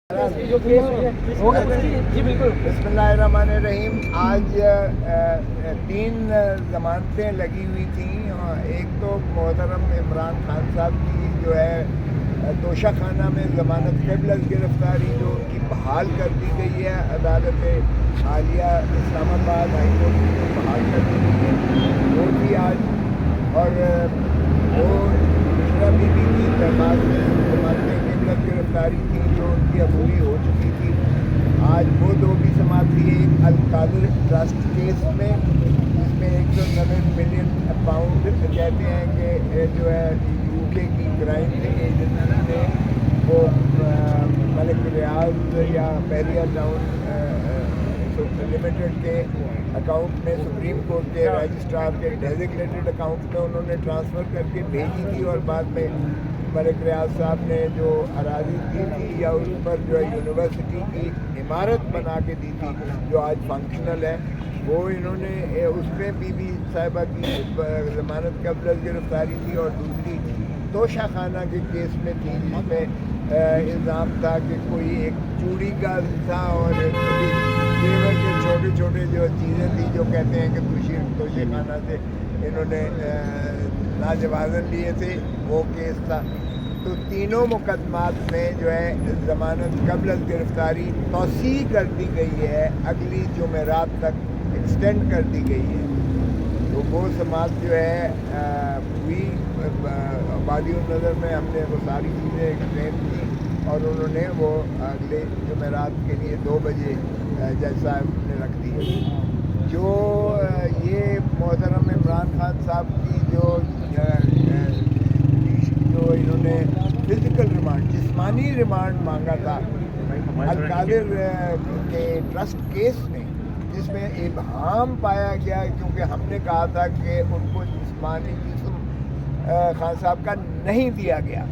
جی بالکل. بسمillahirrahmanirrahیم. آج 3 ضمانتیں لگی ہوئی تھیں. ایک تو محترم عمران خان صاحب کی جو ہے توشہ خانہ میں ضمانت قبل از گرفتاری جو ان کی بحال کر دی گئی ہے عدالت عالیہ اسلام آباد ہائی کورٹ کی بحال کر دی گئی ہے وہ بھی آج. اور وہ مشرا بی بی کی درخواست میں ضمانتیں قبل از گرفتاری تھیں جو ان کی عبوری ہو چکی تھی. آج وہ 2 بھی سماعت ہوئی. ایک القادر ٹرسٹ کیس میں جس میں 190 ملین پاؤنڈ کہتے ہیں کہ جو ہے یو کے کی کرائم ایجنسی نے وہ ملک ریاض یا بحریہ ٹاؤن لمیٹڈ کے اکاؤنٹ میں سپریم کورٹ کے رجسٹرار کے ڈیزگنیٹڈ اکاؤنٹ میں انہوں نے ٹرانسفر کر کے بھیجی تھی اور بعد میں ملک ریاض صاحب نے جو اراضی دی تھی یا اس پر جو ہے یونیورسٹی کی عمارت بنا کے دی تھی جو آج فنکشنل ہے وہ انہوں نے اس میں بی بی صاحبہ کی ضمانت قبل از گرفتاری تھی. اور دوسری توشہ خانہ کے کیس میں تھی جس میں الزام تھا کہ کوئی ایک چوڑی کا تھا اور زیور کے چھوٹے چھوٹے جو چیزیں تھیں جو کہتے ہیں کہ توشہ خانہ سے انہوں نے ناجوازن لیے تھے وہ کیس تھا. تو تینوں مقدمات میں جو ہے ضمانت قبل از گرفتاری توسیع کر دی گئی ہے, اگلی جمعرات تک ایکسٹینڈ کر دی گئی ہے. تو وہ سماعت جو ہے ہوئی وادی النظر میں. ہم نے وہ ساری چیزیں ایکسپلین کی اور انہوں نے وہ اگلے جمعرات کے لیے 2 بجے جج صاحب نے رکھ دی. جو یہ محترم عمران خان صاحب کی جو انہوں نے فزیکل ریمانڈ جسمانی ریمانڈ مانگا تھا القادر کے ٹرسٹ کیس میں جس میں ابہام پایا گیا کیونکہ ہم نے کہا تھا کہ ان کو جسمانی جسم خان صاحب کا نہیں دیا گیا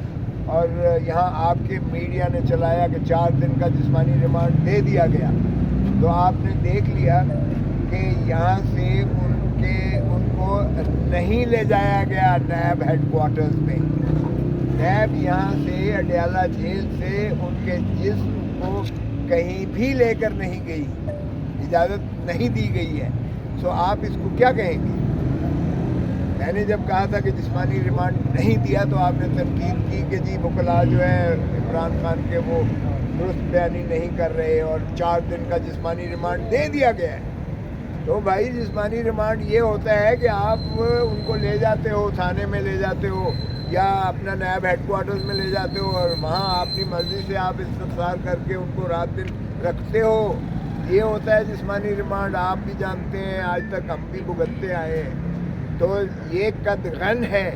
اور یہاں آپ کے میڈیا نے چلایا کہ 4 دن کا جسمانی ریمانڈ دے دیا گیا. تو آپ نے دیکھ لیا کہ یہاں سے ان کو نہیں لے جایا گیا نیب ہیڈ کوارٹرز میں. نیب یہاں سے اڈیالہ جیل سے ان کے جسم کو کہیں بھی لے کر نہیں گئی, اجازت نہیں دی گئی ہے. سو آپ اس کو کیا کہیں گے؟ میں نے جب کہا تھا کہ جسمانی ریمانڈ نہیں دیا تو آپ نے تنقید کی کہ جی وکلاء جو ہے عمران خان کے وہ درست بیانی نہیں کر رہے اور 4 دن کا جسمانی ریمانڈ دے دیا گیا ہے. تو بھائی جسمانی ریمانڈ یہ ہوتا ہے کہ آپ ان کو لے جاتے ہو, تھانے میں لے جاتے ہو یا اپنا نیب ہیڈ کوارٹرز میں لے جاتے ہو اور وہاں اپنی مرضی سے آپ استفسار کر کے ان کو رات دن رکھتے ہو. یہ ہوتا ہے جسمانی ریمانڈ. آپ بھی جانتے ہیں, آج تک ہم بھی بھگتتے آئے ہیں. تو یہ قدغن ہے.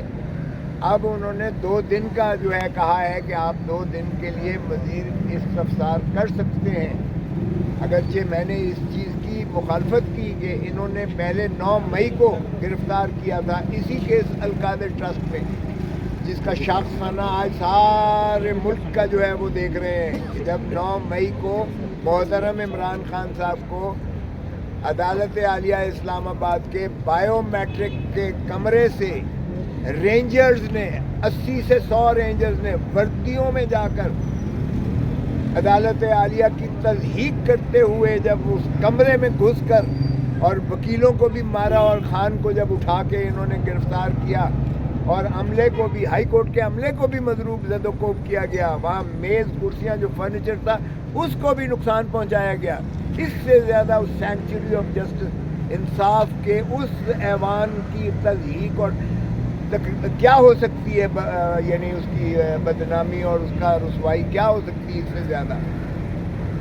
اب انہوں نے 2 دن کا جو ہے کہا ہے کہ آپ 2 دن کے لیے مزید استفسار کر سکتے ہیں. اگرچہ میں نے اس چیز کی مخالفت کی کہ انہوں نے پہلے 9 مئی کو گرفتار کیا تھا اسی کیس القادر ٹرسٹ میں جس کا شاخ خانہ آج سارے ملک کا جو ہے وہ دیکھ رہے ہیں کہ جب 9 مئی کو محترم عمران خان صاحب کو عدالت عالیہ اسلام آباد کے بائیو میٹرک کے کمرے سے رینجرز نے 80 سے 100 رینجرز نے وردیوں میں جا کر عدالت عالیہ کی تضحیق کرتے ہوئے جب اس کمرے میں گھس کر اور وکیلوں کو بھی مارا اور خان کو جب اٹھا کے انہوں نے گرفتار کیا اور عملے کو بھی ہائی کورٹ کے عملے کو بھی مضروب زد و کوب کیا گیا. وہاں میز کرسیاں جو فرنیچر تھا اس کو بھی نقصان پہنچایا گیا. اس سے زیادہ اس سینکچری آف جسٹس انصاف کے اس ایوان کی تضحیق اور کیا ہو سکتی ہے, یعنی اس کی بدنامی اور اس کا رسوائی کیا ہو سکتی ہے اس سے زیادہ؟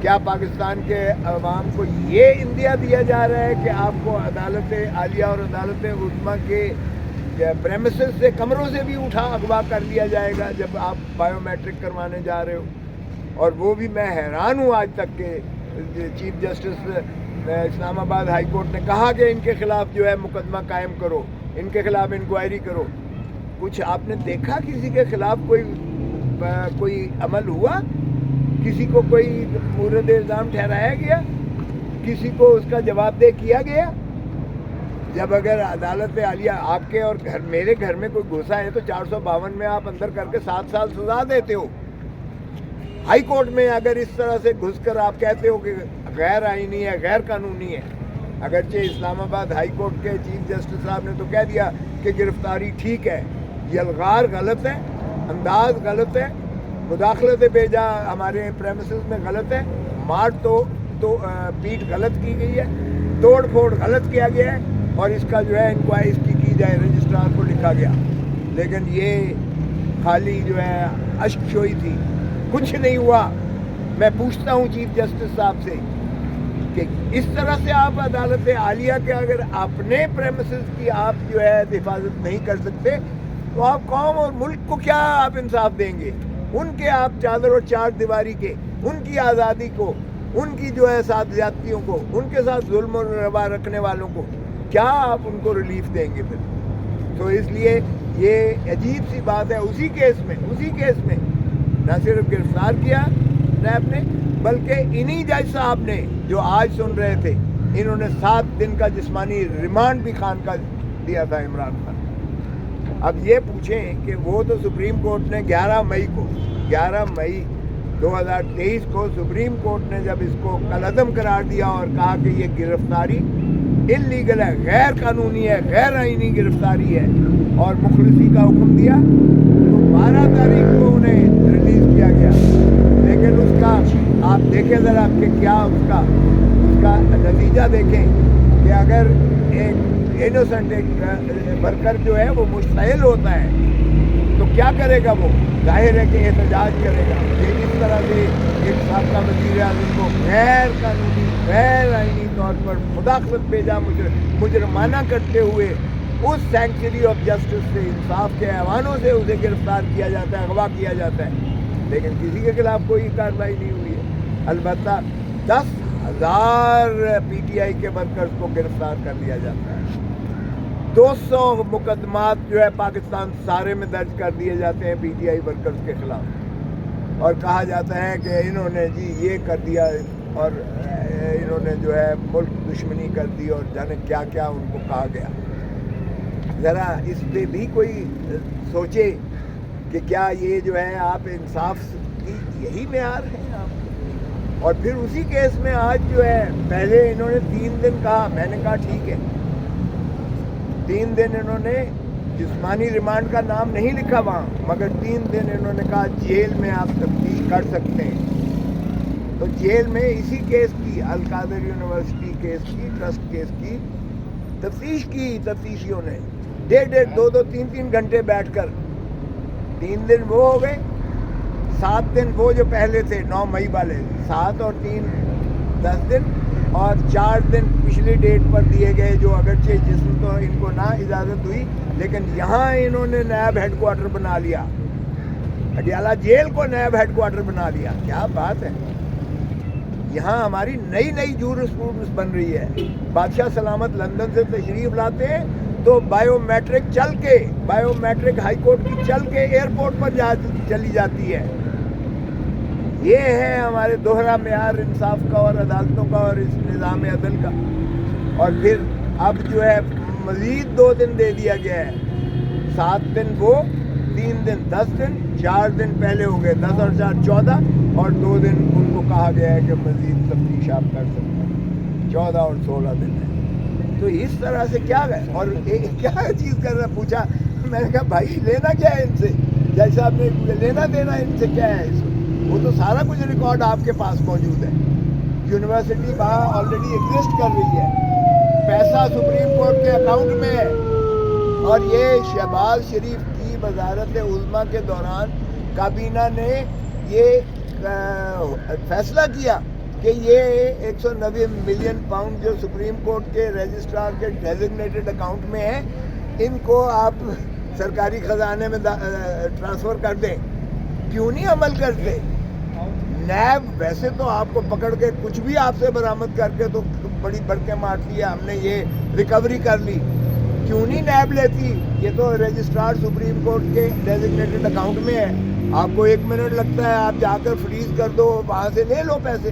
کیا پاکستان کے عوام کو یہ اندیا دیا جا رہا ہے کہ آپ کو عدالت عالیہ اور عدالت عظمیٰ کے پریمیسز سے کمروں سے بھی اغوا کر لیا جائے گا جب آپ بائیو میٹرک کروانے جا رہے ہو؟ اور وہ بھی میں حیران ہوں آج تک کہ چیف جسٹس اسلام آباد ہائی کورٹ نے کہا کہ ان کے خلاف جو ہے مقدمہ قائم کرو, ان کے خلاف انکوائری کرو. کچھ آپ نے دیکھا کسی کے خلاف کوئی عمل ہوا؟ کسی کو کوئی مورد الزام ٹھہرایا گیا؟ کسی کو اس کا جواب دہ کیا گیا؟ جب اگر عدالت عالیہ آپ کے اور میرے گھر میں کوئی گھسا ہے تو 452 میں آپ اندر کر کے 7 سال سزا دیتے ہو. ہائی کورٹ میں اگر اس طرح سے گھس کر آپ کہتے ہو کہ غیر آئینی ہے، غیر قانونی ہے، اگرچہ اسلام آباد ہائی کورٹ کے چیف جسٹس صاحب نے تو کہہ دیا کہ گرفتاری ٹھیک ہے، یہ الغار غلط ہے، انداز غلط ہے، مداخلت بھیجا ہمارے پریمیسز میں غلط ہے، مار تو پیٹ غلط کی گئی ہے، توڑ پھوڑ غلط کیا گیا ہے، اور اس کا جو ہے انکوائری اس کی جائے، رجسٹرار کو لکھا گیا. لیکن یہ خالی جو ہے اشک شوئی تھی، کچھ نہیں ہوا. میں پوچھتا ہوں چیف جسٹس صاحب سے کہ اس طرح سے آپ عدالت عالیہ کے اگر اپنے پریمیسز کی آپ جو ہے حفاظت نہیں کر سکتے تو آپ قوم اور ملک کو کیا آپ انصاف دیں گے؟ ان کے آپ چادر اور چار دیواری کے، ان کی آزادی کو، ان کی جو ہے ساتھ زیادتیوں کو، ان کے ساتھ ظلم و روا رکھنے والوں کو کیا آپ ان کو ریلیف دیں گے پھر؟ تو اس لیے یہ عجیب سی بات ہے. اسی کیس میں نہ صرف گرفتار کیا نیب نے، بلکہ انہی جج صاحب نے جو آج سن رہے تھے، انہوں نے 7 دن کا جسمانی ریمانڈ بھی خان کا دیا تھا عمران خان. اب یہ پوچھیں کہ وہ تو سپریم کورٹ نے 11 مئی 2023 کو سپریم کورٹ نے جب اس کو کالعدم قرار دیا اور کہا کہ یہ گرفتاری انلیگل ہے، غیر قانونی ہے، غیر آئینی گرفتاری ہے، اور مخلصی کا حکم دیا، تو 12 تاریخ کو انہیں ریلیز کیا گیا. لیکن اس کا آپ دیکھیں ذرا کہ کیا اس کا نتیجہ دیکھیں کہ اگر ایک انوسنٹ ایک ورکر جو ہے وہ مشتعل ہوتا ہے تو کیا کرے گا؟ وہ ظاہر ہے کہ احتجاج کرے گا. یہ اس طرح سے ایک سابقہ وزیر اعظم کو غیر قانونی، غیر آئینی طور پر مداخلت بھیجا مجرمانہ کرتے ہوئے اس سینکچری آف جسٹس سے، انصاف کے ایوانوں سے اسے گرفتار کیا جاتا ہے، اغوا کیا جاتا ہے، لیکن کسی کے خلاف کوئی کارروائی نہیں ہوئی ہے. البتہ 10,000 پی ٹی آئی کے ورکرز کو گرفتار کر لیا جاتا ہے. 200 مقدمات جو ہے پاکستان سارے میں درج کر دیے جاتے ہیں پی ٹی آئی ورکرز کے خلاف، اور کہا جاتا ہے کہ انہوں نے جی یہ کر دیا اور انہوں نے جو ہے ملک دشمنی کر دی اور جانے کیا کیا ان کو کہا گیا. ذرا اس پہ بھی کوئی سوچے کہ کیا یہ جو ہے آپ انصاف کی یہی معیار ہے آپ؟ اور پھر اسی کیس میں آج جو ہے پہلے انہوں نے 3 دن کہا، میں نے کہا ٹھیک ہے 3 دن انہوں نے جسمانی ریمانڈ کا نام نہیں لکھا وہاں، مگر 3 دن انہوں نے کہا جیل میں آپ تفتیش کر سکتے ہیں. تو جیل میں اسی کیس کی، القادر یونیورسٹی کیس کی، ٹرسٹ کیس کی تفتیش کی تفتیشیوں نے 1.5 2 3 گھنٹے بیٹھ کر. 3 دن وہ ہو گئے، 7 دن وہ جو پہلے تھے 9 مئی والے، 7 اور 3 10 دن، اور 4 دن پچھلی ڈیٹ پر دیے گئے جو اگرچہ جسم تو ان کو نہ اجازت ہوئی، لیکن یہاں انہوں نے نیب ہیڈ کوارٹر بنا لیا، اڈیالہ جیل کو نیب ہیڈ کوارٹر بنا لیا. کیا بات ہے! یہاں ہماری نئی جورسپروڈنس بن رہی ہے. بادشاہ سلامت لندن سے تشریف لاتے ہیں تو بائیو میٹرک ہائی کورٹ کی چل کے ایئرپورٹ پر چلی جاتی ہے. یہ ہے ہمارے دوہرا معیار انصاف کا اور عدالتوں کا اور اس نظام عدل کا. اور پھر اب جو ہے مزید 2 دن دے دیا گیا ہے، 7 دن وہ، 3 دن 10 دن، 4 دن پہلے ہو گئے 10 اور 4 14، اور 2 دن ان کو کہا گیا ہے کہ مزید تفتیش آپ کر سکتے ہیں. 14 اور 16 دن ہے. تو اس طرح سے کیا ہے؟ اور کیا چیز کر رہا پوچھا، میں نے کہا بھائی لینا کیا ہے ان سے؟ جج صاحب نے لینا دینا ان سے کیا ہے؟ وہ تو سارا کچھ ریکارڈ آپ کے پاس موجود ہے. یونیورسٹی وہاں آلریڈی ایگزسٹ کر رہی ہے، پیسہ سپریم کورٹ کے اکاؤنٹ میں ہے، اور یہ شہباز شریف کی وزارت عظمیٰ کے دوران کابینہ نے یہ فیصلہ کیا کہ یہ 190 ملین پاؤنڈ جو سپریم کورٹ کے رجسٹرار کے ڈیزگنیٹڈ اکاؤنٹ میں ہیں، ان کو آپ سرکاری خزانے میں ٹرانسفر کر دیں. کیوں نہیں عمل کرتے؟ نیب ویسے تو آپ کو پکڑ کے کچھ بھی آپ سے برآمد کر کے تو بڑی بڑکیں مارتی ہے، ہم نے یہ ریکوری کر لی. کیوں نہیں نیب لیتی؟ یہ تو رجسٹرار سپریم کورٹ کے ڈیزگنیٹڈ اکاؤنٹ میں ہے. آپ کو 1 منٹ لگتا ہے، آپ جا کر فریز کر دو، وہاں سے لے لو پیسے.